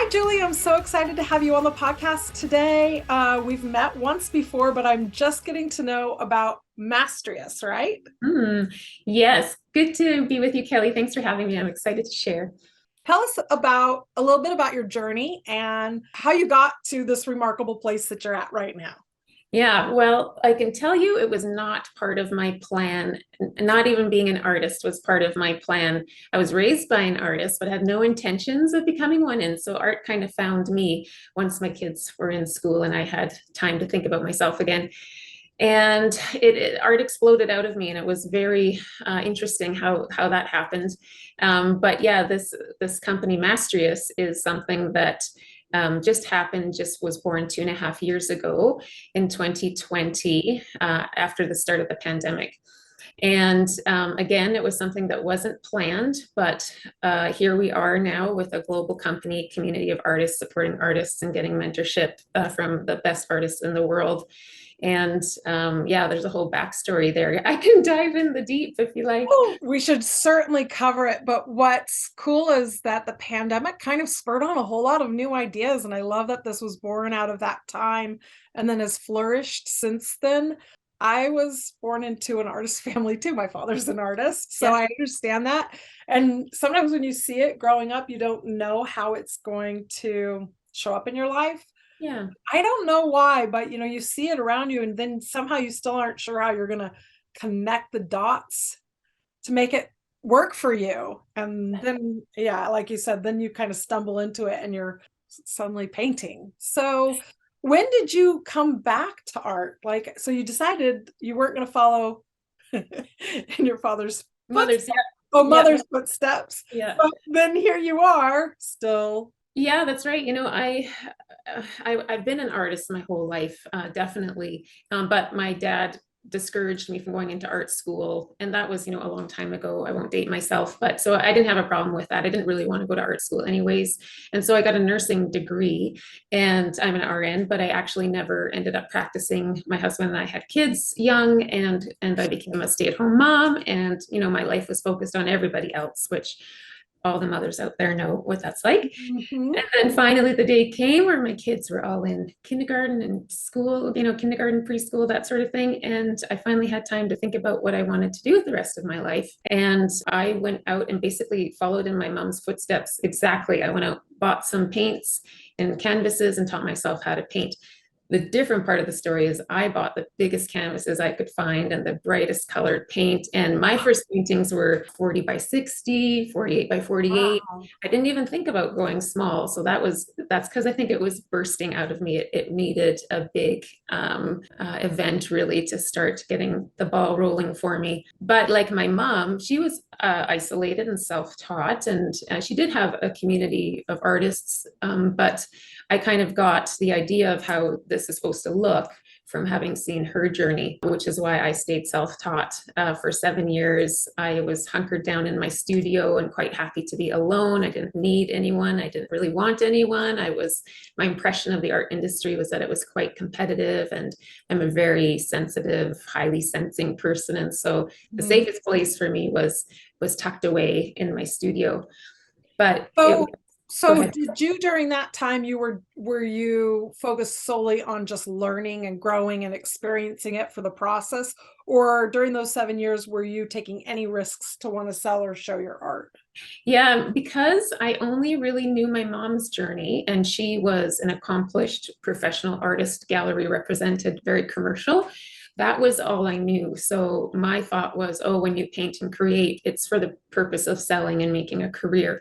Hi, Julie. I'm so excited to have you on the podcast today. We've met once before, but I'm just getting to know about Mastrius, right? Mm, yes, good to be with you, Kelly. Thanks for having me. I'm excited to share. Tell us about a little bit about your journey and how you got to this remarkable place that you're at right now. Yeah, well, I can tell you it was not part of my plan. Not even being an artist was part of my plan. I was raised by an artist, but had no intentions of becoming one. And so art kind of found me once my kids were in school and I had time to think about myself again. And art exploded out of me, and it was very interesting how that happened. But yeah, this company Mastrius is something that just happened, just was born 2.5 years ago in 2020, after the start of the pandemic. And again, it was something that wasn't planned, but here we are now with a global company, community of artists supporting artists and getting mentorship from the best artists in the world. And yeah, there's a whole backstory there. I can dive in the deep if you like. Oh, we should certainly cover it. But what's cool is that the pandemic kind of spurred on a whole lot of new ideas. And I love that this was born out of that time and then has flourished since then. I was born into an artist family too. My father's an artist, so Yeah, I understand that. And sometimes when you see it growing up, you don't know how it's going to show up in your life. yeah. I don't know why, but you see it around you, and then somehow you still aren't sure how you're going to connect the dots to make it work for you. And then, yeah, like you said, then you kind of stumble into it and you're suddenly painting. So, when did you come back to art? Like, so you decided you weren't going to follow in your father's Mothers, footsteps, oh, yeah, mother's footsteps. yeah. But then here you are still. Yeah, that's right. I've been an artist my whole life, definitely. But my dad discouraged me from going into art school, and that was, a long time ago. I won't date myself, but so I didn't have a problem with that. I didn't really want to go to art school anyways, and so I got a nursing degree, and I'm an RN, but I actually never ended up practicing. My husband and I had kids young, and I became a stay-at-home mom, and my life was focused on everybody else, which all the mothers out there know what that's like. Mhm. And then finally, the day came where my kids were all in kindergarten and school, kindergarten, preschool, that sort of thing. And I finally had time to think about what I wanted to do with the rest of my life. And I went out and basically followed in my mom's footsteps. Exactly. I went out, bought some paints and canvases, and taught myself how to paint. The different part of the story is I bought the biggest canvases I could find and the brightest colored paint. And my first paintings were 40 by 60, 48 by 48. Wow. I didn't even think about going small. So that's because I think it was bursting out of me. It needed a big event really to start getting the ball rolling for me. But like my mom, she was isolated and self-taught, and she did have a community of artists, but I kind of got the idea of how this is supposed to look from having seen her journey, which is why I stayed self-taught for 7 years. I was hunkered down in my studio and quite happy to be alone. I didn't need anyone. I didn't really want anyone. My impression of the art industry was that it was quite competitive, and I'm a very sensitive, highly sensing person. And so the Mhm. safest place for me was tucked away in my studio. But So, go so ahead. did you during that time were you focused solely on just learning and growing and experiencing it for the process, or during those 7 years were you taking any risks to want to sell or show your art? Yeah, because I only really knew my mom's journey, and she was an accomplished professional artist, gallery represented, very commercial. That was all I knew. So my thought was, oh, when you paint and create, it's for the purpose of selling and making a career.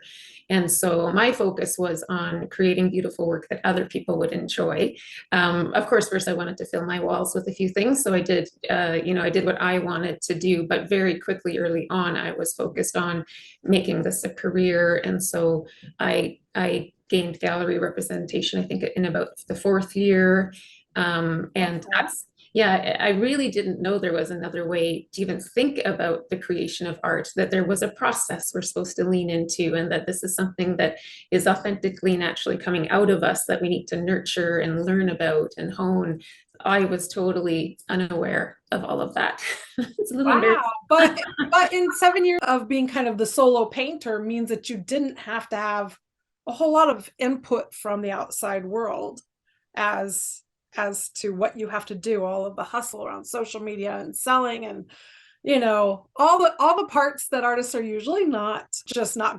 And so my focus was on creating beautiful work that other people would enjoy. Of course, first I wanted to fill my walls with a few things. So I did what I wanted to do, but very quickly early on, I was focused on making this a career. And so I gained gallery representation, I think in about the fourth year. And Okay. yeah, I really didn't know there was another way to even think about the creation of art, that there was a process we're supposed to lean into, and that this is something that is authentically, naturally coming out of us that we need to nurture and learn about and hone. I was totally unaware of all of that. It's a little Wow. embarrassing. But in 7 years of being kind of the solo painter means that you didn't have to have a whole lot of input from the outside world as to what you have to do, all of the hustle around social media and selling, and all the parts that artists are usually not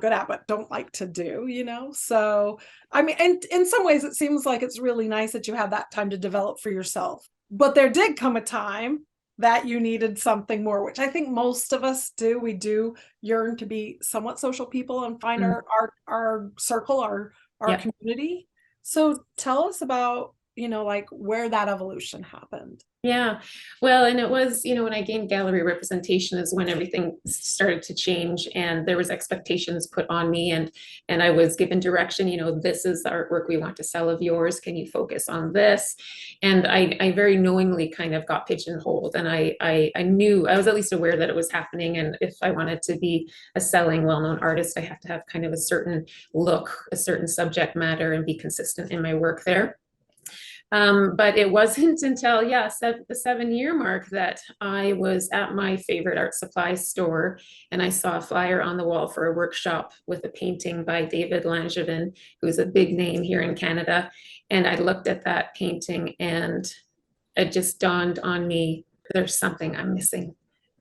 good at, but don't like to do, so I mean, and in some ways it seems like it's really nice that you have that time to develop for yourself, but there did come a time that you needed something more, which I think most of us do. We do yearn to be somewhat social people and find Mm. our circle, our Yeah. community. So tell us about, like where that evolution happened. Yeah. Well, and it was, when I gained gallery representation is when everything started to change, and there was expectations put on me, and I was given direction, this is the artwork we want to sell of yours. Can you focus on this? And I very knowingly kind of got pigeonholed, and I knew, I was at least aware that it was happening. And if I wanted to be a selling, well-known artist, I have to have kind of a certain look, a certain subject matter, and be consistent in my work there. But it wasn't until, the 7-year mark that I was at my favorite art supply store, and I saw a flyer on the wall for a workshop with a painting by David Langevin, who's a big name here in Canada. And I looked at that painting, and it just dawned on me, there's something I'm missing.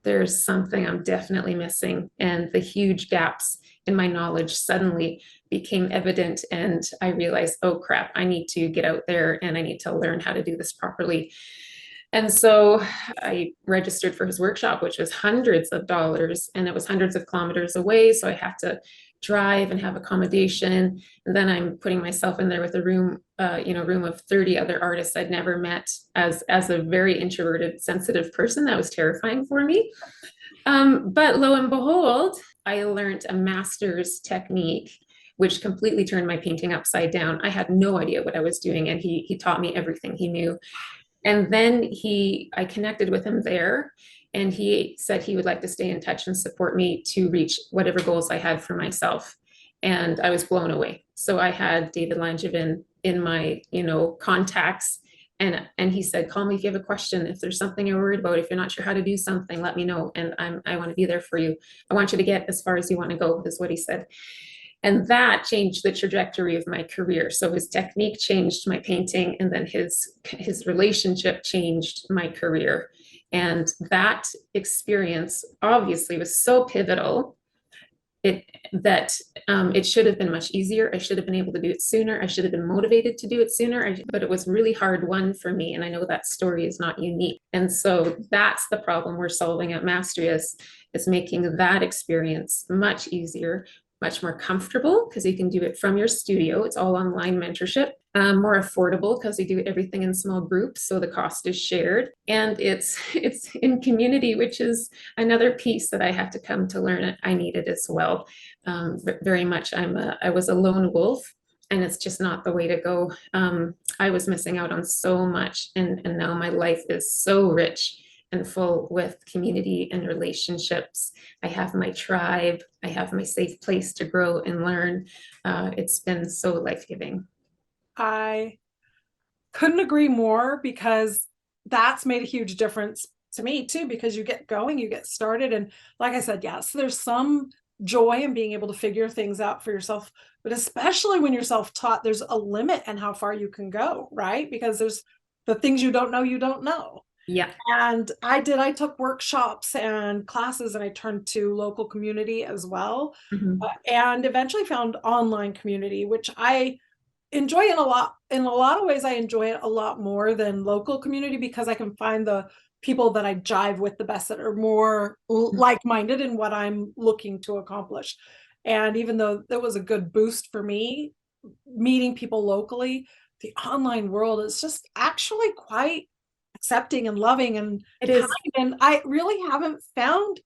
There's something I'm definitely missing. And the huge gaps in my knowledge suddenly became evident, and I realized, oh crap, I need to get out there and I need to learn how to do this properly. And so I registered for his workshop, which was hundreds of dollars, and it was hundreds of kilometers away. So I had to drive and have accommodation. And then I'm putting myself in there with a room, room of 30 other artists I'd never met. As a very introverted, sensitive person, that was terrifying for me. But lo and behold, I learned a master's technique, which completely turned my painting upside down. I had no idea what I was doing, and he taught me everything he knew. And then I connected with him there, and he said he would like to stay in touch and support me to reach whatever goals I had for myself. And I was blown away. So I had David Langevin in my, contacts. And he said, call me if you have a question. If there's something you're worried about, if you're not sure how to do something, let me know. And I want to be there for you. I want you to get as far as you want to go, is what he said. And that changed the trajectory of my career. So his technique changed my painting, and then his relationship changed my career. And that experience obviously was so pivotal that it should have been much easier. I should have been able to do it sooner. I should have been motivated to do it sooner, but it was really hard won for me. And I know that story is not unique. And so that's the problem we're solving at Mastrius, is making that experience much easier, much more comfortable, because you can do it from your studio. It's all online mentorship. More affordable because we do everything in small groups, so the cost is shared, and it's in community, which is another piece that I have to come to learn. I needed as well. Very much, I was a lone wolf, and it's just not the way to go. I was missing out on so much, and now my life is so rich and full with community and relationships. I have my tribe. I have my safe place to grow and learn. It's been so life-giving. I couldn't agree more, because that's made a huge difference to me too, because you get going, you get started. And like I said, yes, there's some joy in being able to figure things out for yourself, but especially when you're self-taught, there's a limit and how far you can go, right? Because there's the things you don't know. Yeah. And I took workshops and classes, and I turned to local community as well. Mm-hmm. And eventually found online community, which I enjoy in a lot of ways. I enjoy it a lot more than local community, because I can find the people that I jive with the best, that are more like-minded in what I'm looking to accomplish. And even though that was a good boost for me, meeting people locally, the online world is just actually quite accepting and loving and It is. kind. And I really haven't found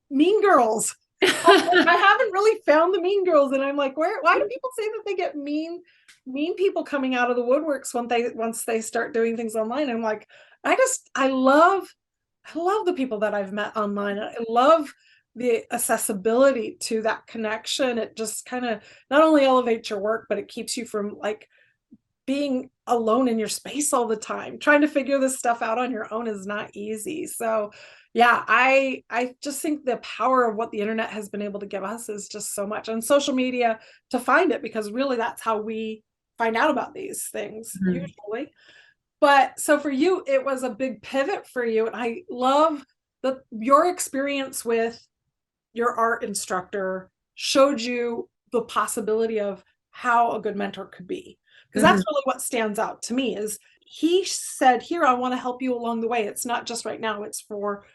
mean girls. I haven't really found the mean girls, and I'm like, why do people say that they get mean people coming out of the woodworks once they start doing things online? I'm like, I love the people that I've met online. I love the accessibility to that connection. It just kind of not only elevates your work, but it keeps you from like being alone in your space all the time. Trying to figure this stuff out on your own is not easy. So yeah, I just think the power of what the internet has been able to give us is just so much, and social media to find it, because really that's how we find out about these things usually. But so for you, it was a big pivot for you. And I love that your experience with your art instructor showed you the possibility of how a good mentor could be. Because that's really what stands out to me is he said, here, I want to help you along the way. It's not just right now, it's for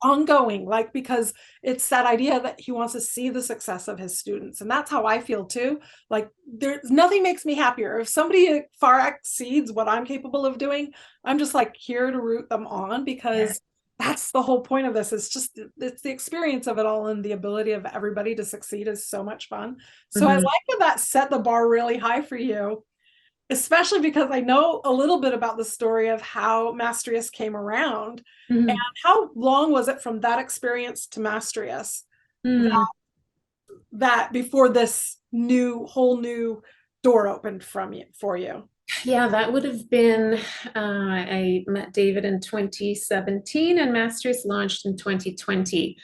ongoing, like, because it's that idea that he wants to see the success of his students. And that's how I feel too. Like, there's nothing makes me happier. If somebody far exceeds what I'm capable of doing, I'm just like here to root them on, because that's the whole point of this. It's just, it's the experience of it all, and the ability of everybody to succeed is so much fun. So I like that set the bar really high for you, especially because I know a little bit about the story of how Mastrius came around. And how long was it from that experience to Mastrius that before this whole new door opened for you? Yeah, that would have been, I met David in 2017 and Mastrius launched in 2020.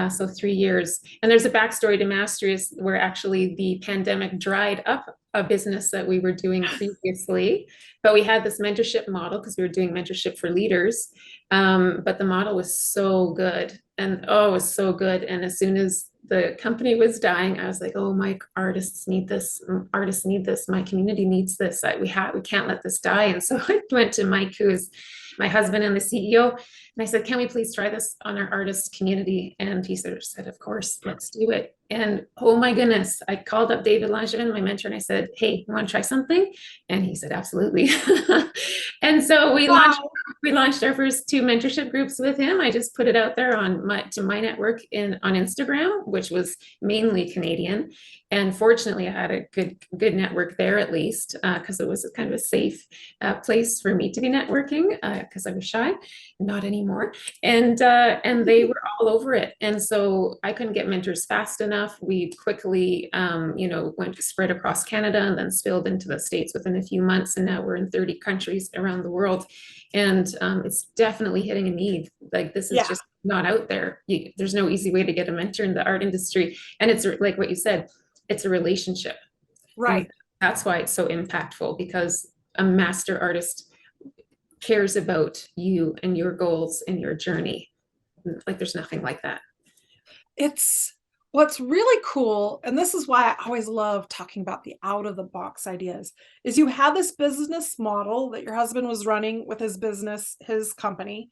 So 3 years. And there's a backstory to Mastrius where actually the pandemic dried up a business that we were doing previously, but we had this mentorship model because we were doing mentorship for leaders. But the model was so good, and oh, it was so good. And as soon as the company was dying, I was like, oh, my artists need this. Artists need this. My community needs this. We can't let this die. And so I went to Mike, who is my husband and the CEO, and I said, can we please try this on our artist community? And he said, of course, let's do it. And oh my goodness, I called up David Langevin, my mentor, and I said, hey, you want to try something? And he said, absolutely. And so we launched our first 2 mentorship groups with him. I just put it out there on my network on Instagram, which was mainly Canadian. And fortunately, I had a good network there, at least, because it was kind of a safe place for me to be networking, because I was shy. Not anymore. And they were all over it. And so I couldn't get mentors fast enough. We quickly, went to spread across Canada and then spilled into the States within a few months. And now we're in 30 countries around the world. And it's definitely hitting a need. Like, this is just not out there. There's no easy way to get a mentor in the art industry. And it's like what you said, it's a relationship. Right. And that's why it's so impactful, because a master artist cares about you and your goals and your journey. Like, there's nothing like that. It's what's really cool, and this is why I always love talking about the out of the box ideas, is you had this business model that your husband was running with his business, his company,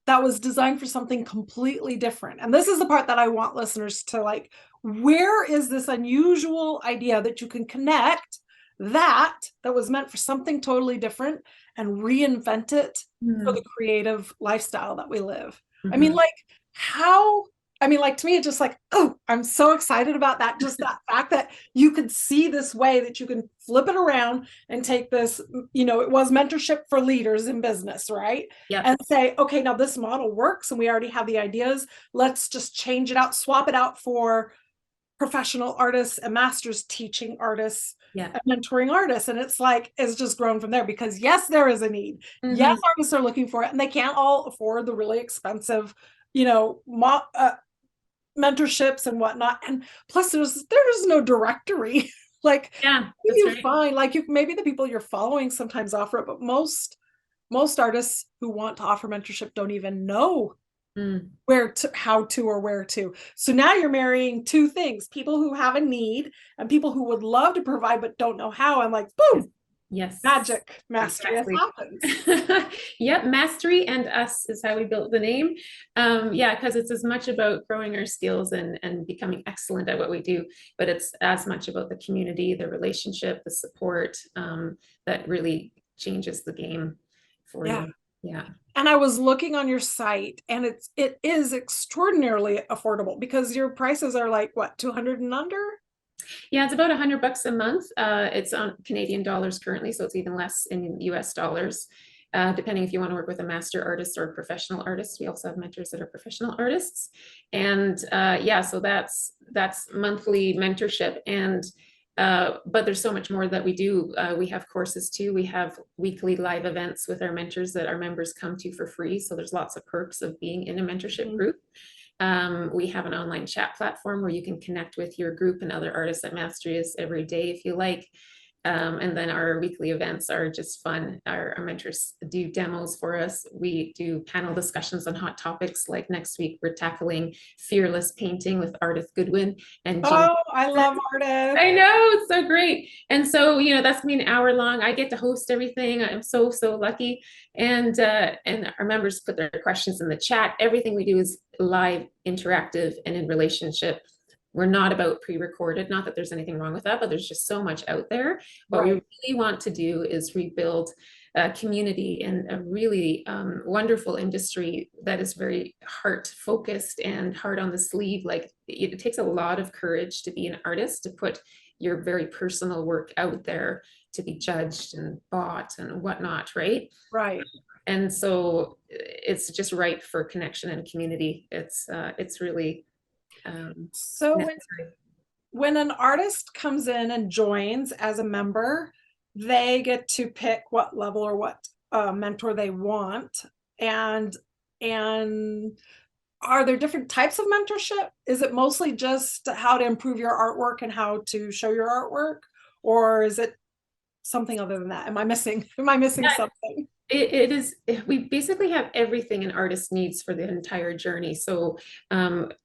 that was designed for something completely different. And this is the part that I want listeners to like, where is this unusual idea that you can connect that was meant for something totally different and reinvent it for the creative lifestyle that we live? I mean, like, to me, it's just like, oh, I'm so excited about that. Just that fact that you could see this way that you can flip it around and take this, it was mentorship for leaders in business, right? Yeah. And say, okay, now this model works and we already have the ideas. Let's just change it out, swap it out for professional artists and masters teaching artists and mentoring artists. And it's like, it's just grown from there, because yes, there is a need. Yes, artists are looking for it, and they can't all afford the really expensive, mentorships and whatnot. And plus there's no directory. Like, you find, like, maybe the people you're following sometimes offer it, but most artists who want to offer mentorship don't even know how to or where to. So now you're marrying 2 things: people who have a need and people who would love to provide but don't know how. I'm like, boom. Yes. Magic. Mastery happens. Yep. Mastery and us is how we built the name. Because it's as much about growing our skills and becoming excellent at what we do, but it's as much about the community, the relationship, the support, that really changes the game for you. Yeah. And I was looking on your site, and it is extraordinarily affordable, because your prices are like, what, 200 and under? Yeah, it's about $100 a month. It's on Canadian dollars currently, so it's even less in US dollars, depending if you want to work with a master artist or a professional artist. We also have mentors that are professional artists. And so that's monthly mentorship. And But there's so much more that we do. We have courses too. We have weekly live events with our mentors that our members come to for free. So there's lots of perks of being in a mentorship group. We have an online chat platform where you can connect with your group and other artists at Mastrius every day if you like. And then our weekly events are just fun. Our mentors do demos for us. We do panel discussions on hot topics. Like next week, we're tackling fearless painting with Art Goodwin and Julie. Oh, I love artists. I know, it's so great. And so, that's gonna be an hour long. I get to host everything. I'm so, so lucky. And our members put their questions in the chat. Everything we do is live, interactive, and in relationship. We're not about pre-recorded, not that there's anything wrong with that, but there's just so much out there. What we really want to do is rebuild a community and a really wonderful industry that is very heart focused and hard on the sleeve. Like it takes a lot of courage to be an artist, to put your very personal work out there to be judged and bought and whatnot, right? Right. And so it's just right for connection and community. It's really so when an artist comes in and joins as a member, they get to pick what level or what mentor they want. And are there different types of mentorship? Is it mostly just how to improve your artwork and how to show your artwork? Or is it something other than that? Am I missing something? It is, we basically have everything an artist needs for the entire journey. So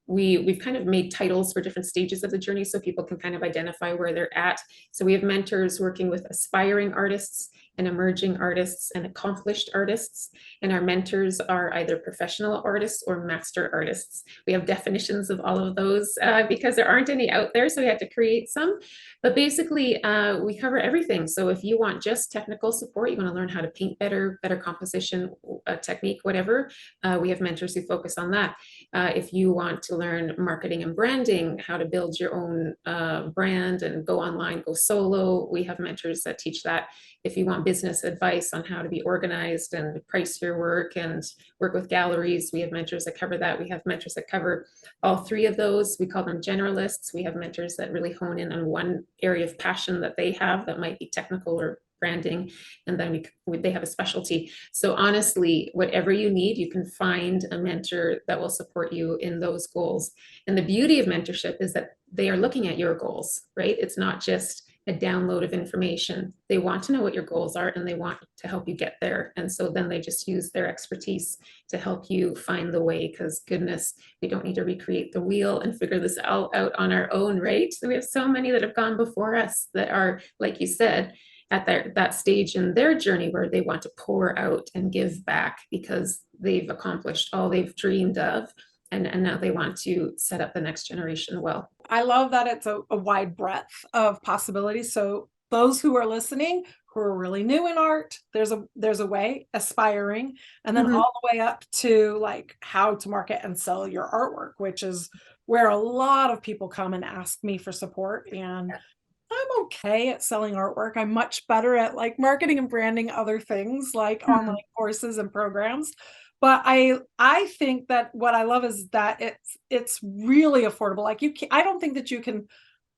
we've kind of made titles for different stages of the journey so people can kind of identify where they're at. So we have mentors working with aspiring artists and emerging artists and accomplished artists. And our mentors are either professional artists or master artists. We have definitions of all of those because there aren't any out there, so we had to create some. But basically, we cover everything. So if you want just technical support, you want to learn how to paint better composition technique, whatever, we have mentors who focus on that. If you want to learn marketing and branding, how to build your own brand and go online, go solo, we have mentors that teach that. If you want business advice on how to be organized and price your work and work with galleries, we have mentors that cover that. We have mentors that cover all three of those. We call them generalists. We have mentors that really hone in on one area of passion that they have that might be technical or branding, and then they have a specialty. So honestly, whatever you need, you can find a mentor that will support you in those goals. And the beauty of mentorship is that they are looking at your goals, right? It's not just a download of information. They want to know what your goals are and they want to help you get there. And so then they just use their expertise to help you find the way, because goodness, we don't need to recreate the wheel and figure this all out on our own, right? So we have so many that have gone before us that are, like you said, at that stage in their journey where they want to pour out and give back because they've accomplished all they've dreamed of. And now they want to set up the next generation well. I love that it's a wide breadth of possibilities. So those who are listening, who are really new in art, there's a way, aspiring, and then all the way up to like how to market and sell your artwork, which is where a lot of people come and ask me for support. And I'm okay at selling artwork. I'm much better at like marketing and branding other things like online courses and programs. But I think that what I love is that it's really affordable. Like I don't think that you can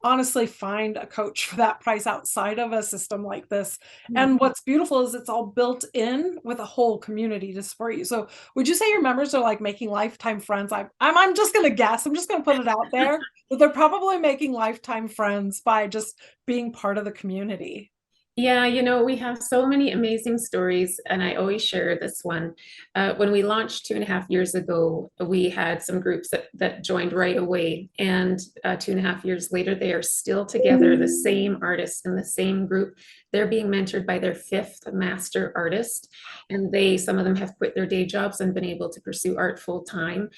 honestly find a coach for that price outside of a system like this. And what's beautiful is it's all built in with a whole community to support you. So would you say your members are like making lifetime friends? I'm just going to guess. I'm just going to put it out there that they're probably making lifetime friends by just being part of the community. Yeah, we have so many amazing stories, and I always share this one. When we launched 2.5 years ago, we had some groups that joined right away, and 2.5 years later, they are still together, the same artists in the same group. They're being mentored by their 5th master artist, and some of them have quit their day jobs and been able to pursue art full time.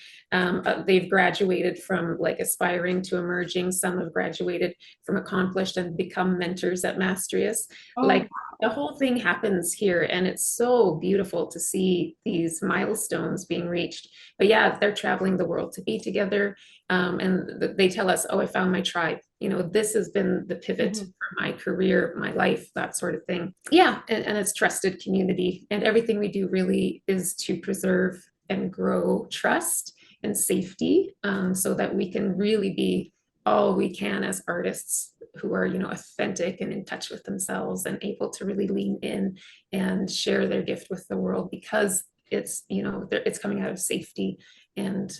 They've graduated from like aspiring to emerging. Some have graduated from accomplished and become mentors at Mastrius. Like the whole thing happens here, and it's so beautiful to see these milestones being reached. But yeah, they're traveling the world to be together, and they tell us, oh, I found my tribe. This has been the pivot for my career, my life, that sort of thing. Yeah, and it's trusted community, and everything we do really is to preserve and grow trust and safety, so that we can really be all we can as artists who are, authentic and in touch with themselves and able to really lean in and share their gift with the world, because it's, it's coming out of safety and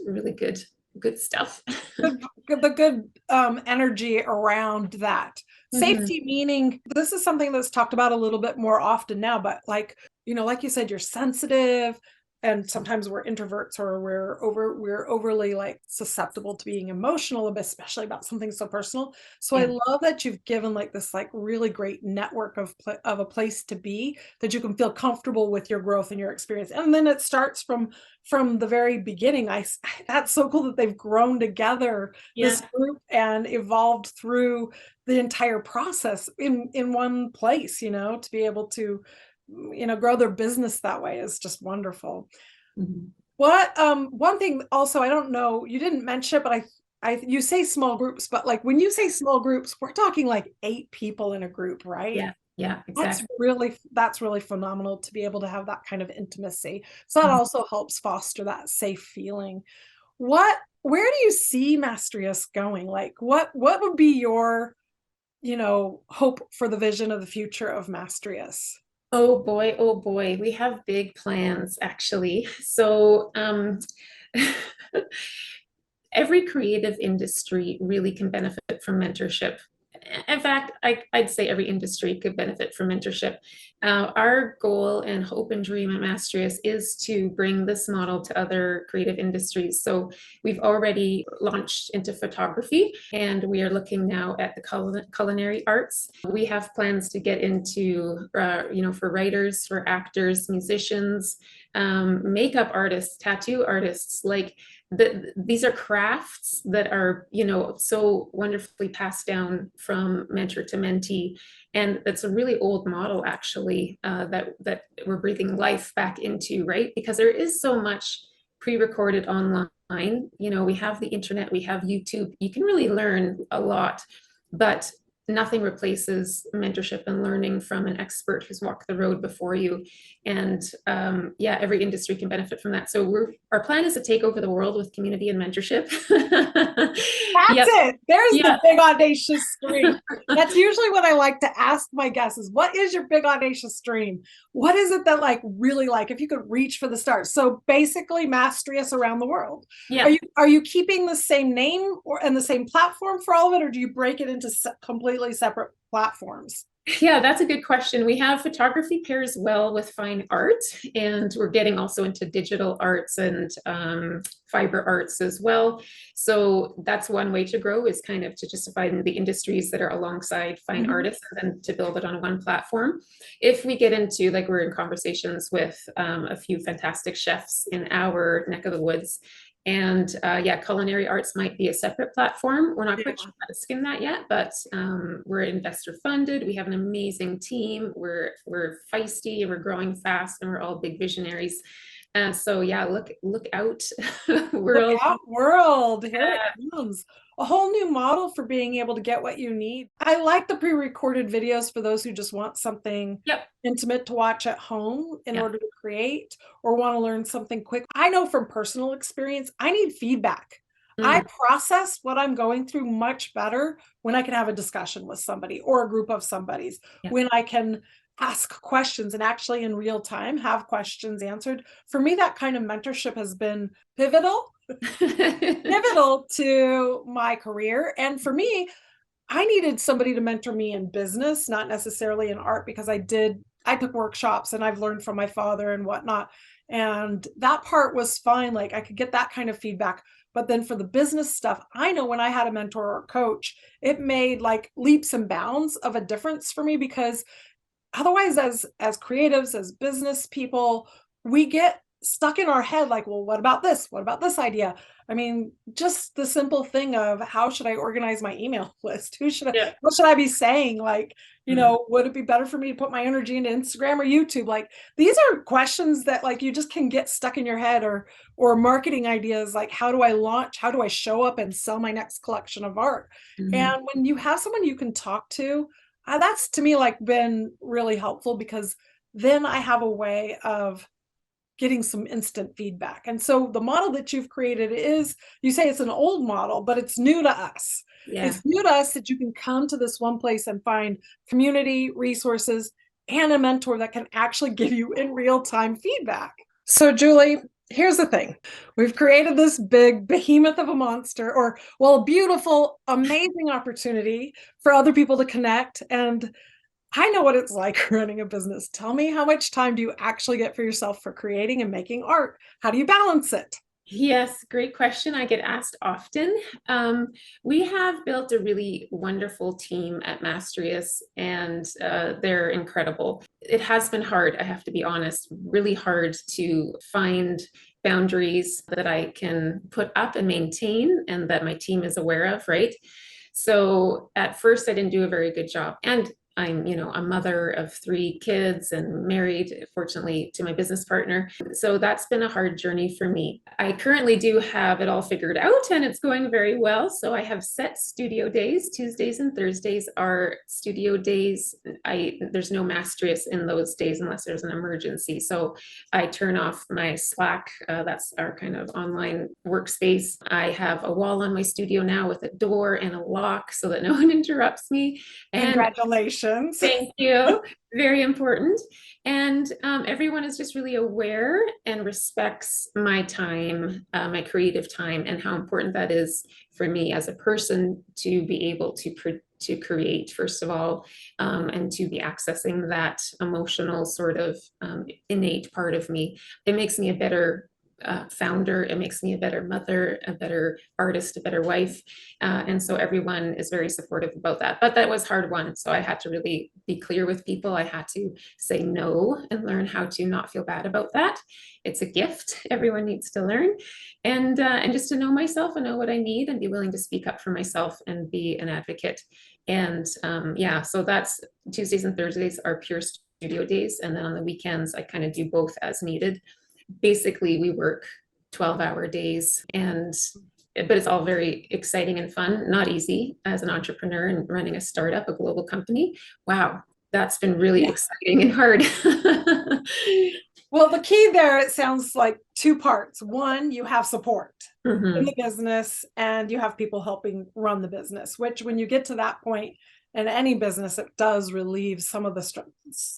really good stuff. The good energy around that. Safety meaning, this is something that's talked about a little bit more often now, but like you said, you're sensitive, and sometimes we're introverts, or we're overly like susceptible to being emotional, especially about something so personal. So I love that you've given like this like really great network of a place to be, that you can feel comfortable with your growth and your experience. And then it starts from the very beginning. That's so cool that they've grown together, this group, and evolved through the entire process in one place, to be able to grow their business that way is just wonderful. What one thing also, I don't know, you didn't mention it, but you say small groups, but like when you say small groups, we're talking like 8 people in a group, right? Yeah, exactly. That's really phenomenal to be able to have that kind of intimacy. So that also helps foster that safe feeling. Where do you see Mastrius going? Like what would be your hope for the vision of the future of Mastrius? Oh boy, we have big plans actually. So every creative industry really can benefit from mentorship. In fact, I'd say every industry could benefit from mentorship. Our goal and hope and dream at Mastrius is to bring this model to other creative industries. So we've already launched into photography, and we are looking now at the culinary arts. We have plans to get into, for writers, for actors, musicians, makeup artists, tattoo artists, like these are crafts that are, so wonderfully passed down from mentor to mentee. And that's a really old model, actually, that we're breathing life back into, right? Because there is so much pre-recorded online. We have the internet, we have YouTube. You can really learn a lot, but nothing replaces mentorship and learning from an expert who's walked the road before you. And every industry can benefit from that. So our plan is to take over the world with community and mentorship. That's it. There's the big audacious dream. That's usually what I like to ask my guests is, what is your big audacious dream? What is it that really if you could reach for the stars? So basically Mastrius around the world. Yeah. Are you keeping the same name and the same platform for all of it, or do you break it into completely separate platforms? Yeah, that's a good question. We have photography pairs well with fine art, and we're getting also into digital arts and fiber arts as well. So that's one way to grow, is kind of to just find the industries that are alongside fine artists, and then to build it on one platform. If we get into, like, we're in conversations with a few fantastic chefs in our neck of the woods. And culinary arts might be a separate platform. We're not quite sure how to skin that yet, but we're investor funded. We have an amazing team. We're feisty, and we're growing fast, and we're all big visionaries. So look out, world. Look out, world. Here it comes. A whole new model for being able to get what you need. I like the pre-recorded videos for those who just want something intimate to watch at home in order to create, or want to learn something quick. I know from personal experience, I need feedback. I process what I'm going through much better when I can have a discussion with somebody or a group of somebody's, when I can ask questions and actually in real time have questions answered. For me, that kind of mentorship has been pivotal to my career. And for me, I needed somebody to mentor me in business, not necessarily in art, because I took workshops and I've learned from my father and whatnot. And that part was fine. Like I could get that kind of feedback. But then for the business stuff, I know when I had a mentor or coach, it made like leaps and bounds of a difference for me, because otherwise, as creatives, as business people, we get stuck in our head like, well, what about this? What about this idea? I mean, just the simple thing of how should I organize my email list? What should I be saying? Like, would it be better for me to put my energy into Instagram or YouTube? Like, these are questions that like you just can get stuck in your head, or marketing ideas like, how do I launch? How do I show up and sell my next collection of art? And when you have someone you can talk to, that's to me like been really helpful, because then I have a way of getting some instant feedback. And so the model that you've created is, you say it's an old model, but it's new to us. Yeah. It's new to us that you can come to this one place and find community, resources, and a mentor that can actually give you in real time feedback. So Julie, here's the thing. We've created this big behemoth of a monster, or, well, a beautiful, amazing opportunity for other people to connect. And I know what it's like running a business. Tell me, how much time do you actually get for yourself for creating and making art? How do you balance it? Yes, great question. I get asked often. We have built a really wonderful team at Mastrius, and they're incredible. It has been hard, I have to be honest, really hard to find boundaries that I can put up and maintain and that my team is aware of, right? So at first, I didn't do a very good job. And I'm, a mother of 3 kids and married, fortunately, to my business partner. So that's been a hard journey for me. I currently do have it all figured out and it's going very well. So I have set studio days. Tuesdays and Thursdays are studio days. There's no Mastrius in those days unless there's an emergency. So I turn off my Slack. That's our kind of online workspace. I have a wall on my studio now with a door and a lock so that no one interrupts me. And congratulations. Thank you. Very important. And everyone is just really aware and respects my time, my creative time, and how important that is for me as a person to be able to create, first of all, and to be accessing that emotional sort of innate part of me. It makes me a better founder. It makes me a better mother, a better artist, a better wife. And so everyone is very supportive about that. But that was hard one. So I had to really be clear with people. I had to say no and learn how to not feel bad about that. It's a gift. Everyone needs to learn. And just to know myself and know what I need and be willing to speak up for myself and be an advocate. And so that's Tuesdays and Thursdays are pure studio days. And then on the weekends, I kind of do both as needed. Basically, we work 12-hour days, but it's all very exciting and fun. Not easy as an entrepreneur and running a startup, a global company. Wow, that's been really exciting and hard. Well, the key there, it sounds like 2 parts. One, you have support in Mhm. the business and you have people helping run the business, which when you get to that point in any business, it does relieve some of the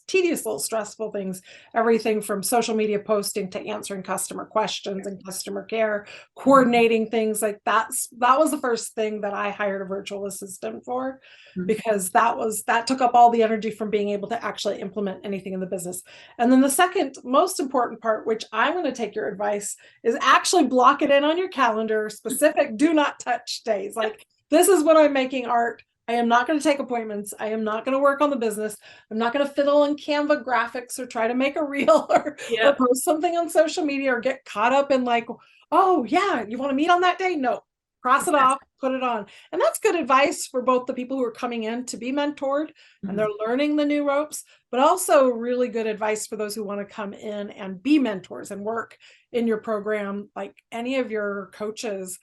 tedious little stressful things, everything from social media posting to answering customer questions and customer care, coordinating things like that. That was the first thing that I hired a virtual assistant for, because that took up all the energy from being able to actually implement anything in the business. And then the second most important part, which I'm going to take your advice, is actually block it in on your calendar, specific do not touch days. Like, this is when I'm making art. I am not going to take appointments. I am not going to work on the business. I'm not going to fiddle in Canva graphics or try to make a reel or post something on social media or get caught up in like, oh yeah, you want to meet on that day? No, cross it off, put it on. And that's good advice for both the people who are coming in to be mentored and they're learning the new ropes, but also really good advice for those who want to come in and be mentors and work in your program, like any of your coaches.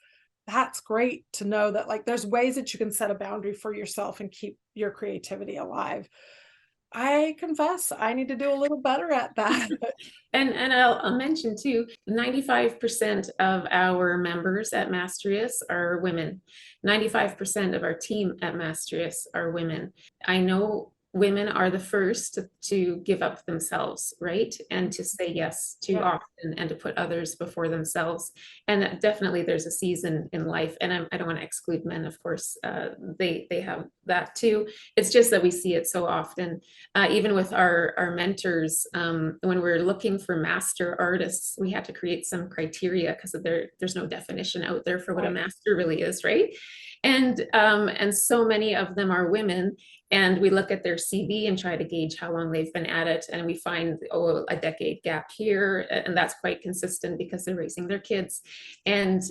That's great to know that, like, there's ways that you can set a boundary for yourself and keep your creativity alive. I confess I need to do a little better at that. And I'll mention too, 95% of our members at Mastrius are women. 95% of our team at Mastrius are women. I know women are the first to give up themselves, right? And to say yes too often and to put others before themselves. And definitely there's a season in life, and I don't want to exclude men, of course, they have that too. It's just that we see it so often, even with our mentors. When we're looking for master artists, we had to create some criteria because there's no definition out there for what a master really is, right? And so many of them are women, and we look at their CV and try to gauge how long they've been at it, and we find a decade gap here, and that's quite consistent because they're raising their kids, and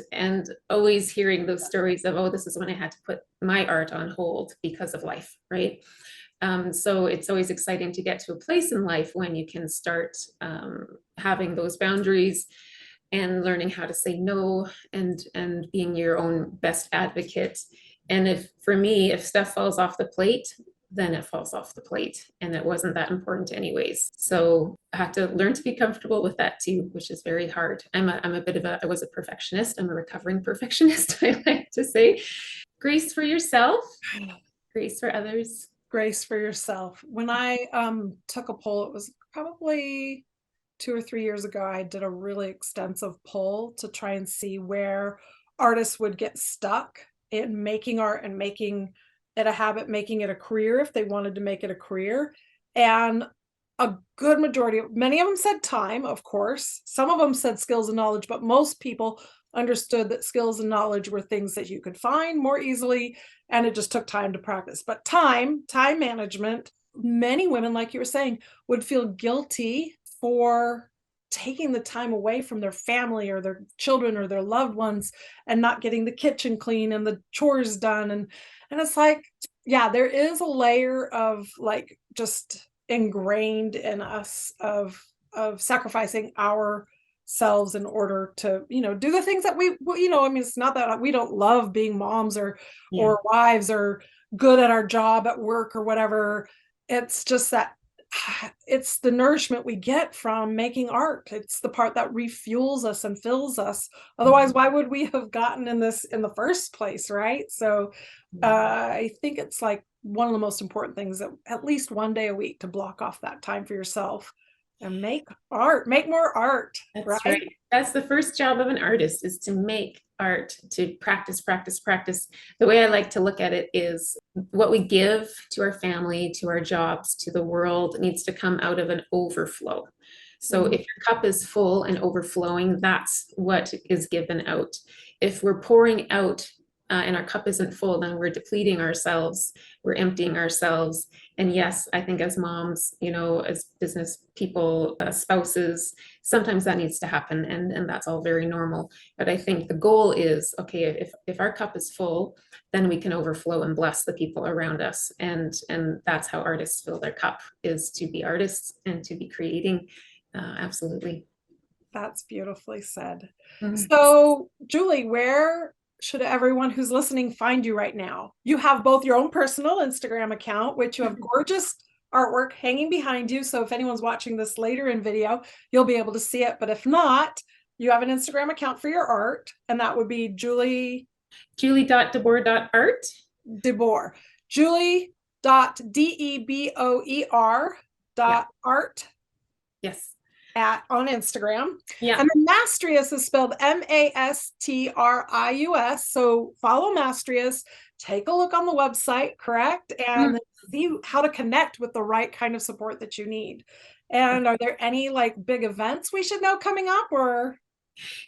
always hearing those stories of, this is when I had to put my art on hold because of life, right? So it's always exciting to get to a place in life when you can start having those boundaries and learning how to say no, and being your own best advocate. And for me, if stuff falls off the plate, then it falls off the plate, and it wasn't that important anyways. So I had to learn to be comfortable with that too, which is very hard. I was a perfectionist. I'm a recovering perfectionist, I like to say. Grace for yourself, grace for others. Grace for yourself. When I took a poll, it was probably 2 or 3 years ago, I did a really extensive poll to try and see where artists would get stuck in making art and making it a habit, making it a career if they wanted to make it a career. And a good majority, many of them said time, of course. Some of them said skills and knowledge, but most people understood that skills and knowledge were things that you could find more easily, and it just took time to practice. But time management, many women, like you were saying, would feel guilty for taking the time away from their family or their children or their loved ones and not getting the kitchen clean and the chores done. And it's like, yeah, there is a layer of like just ingrained in us of sacrificing ourselves in order to, do the things that we, I mean, it's not that we don't love being moms or wives or good at our job at work or whatever. It's just that it's the nourishment we get from making art. It's the part that refuels us and fills us. Otherwise, why would we have gotten in this in the first place, right? So I think it's like one of the most important things, that at least one day a week to block off that time for yourself and make art, make more art. That's right. That's the first job of an artist, is to make art, to practice. The way I like to look at it is what we give to our family, to our jobs, to the world needs to come out of an overflow. So if your cup is full and overflowing, that's what is given out. If we're pouring out and our cup isn't full, then we're depleting ourselves, we're emptying ourselves. And yes, I think as moms, as business people, spouses, sometimes that needs to happen, and that's all very normal. But I think the goal is, okay, if our cup is full, then we can overflow and bless the people around us. And that's how artists fill their cup, is to be artists and to be creating. Absolutely. That's beautifully said. So, Julie, where should everyone who's listening find you right now? You have both your own personal Instagram account, which you have gorgeous artwork hanging behind you. So if anyone's watching this later in video, you'll be able to see it. But if not, you have an Instagram account for your art, and that would be Julie.Deboer.art. Deboer. Julie.Deboer.art. Yes. On Instagram. Yeah. And then Mastrius is spelled Mastrius. So follow Mastrius, take a look on the website, correct? And see how to connect with the right kind of support that you need. And are there any like big events we should know coming up, or?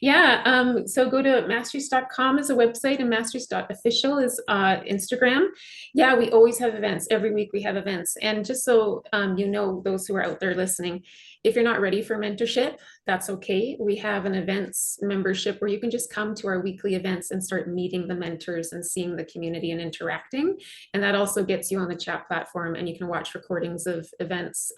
Yeah, so go to mastrius.com is a website, and mastrius.official is Instagram. Yeah, we always have events. Every week we have events. And just so those who are out there listening, if you're not ready for mentorship, that's okay. We have an events membership where you can just come to our weekly events and start meeting the mentors and seeing the community and interacting. And that also gets you on the chat platform, and you can watch recordings of events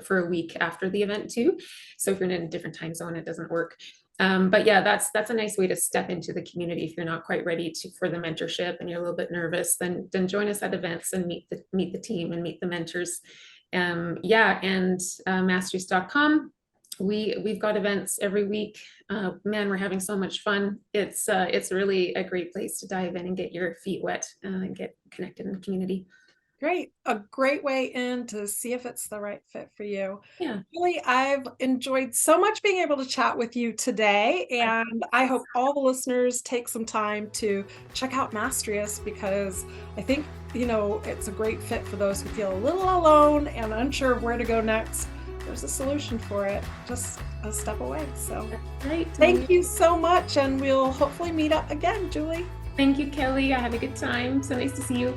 for a week after the event too. So if you're in a different time zone, it doesn't work. But yeah, that's a nice way to step into the community. If you're not quite ready for the mentorship and you're a little bit nervous, then join us at events and meet the team and meet the mentors. Mastrius.com. We've got events every week. Man, we're having so much fun. It's really a great place to dive in and get your feet wet and get connected in the community. Great. A great way in to see if it's the right fit for you. Yeah. Really, I've enjoyed so much being able to chat with you today. And I hope all the listeners take some time to check out Mastrius, because I think, it's a great fit for those who feel a little alone and unsure of where to go next. There's a solution for it, just a step away. So great. Thank you so much. And we'll hopefully meet up again, Julie. Thank you, Kelly. I had a good time. So nice to see you.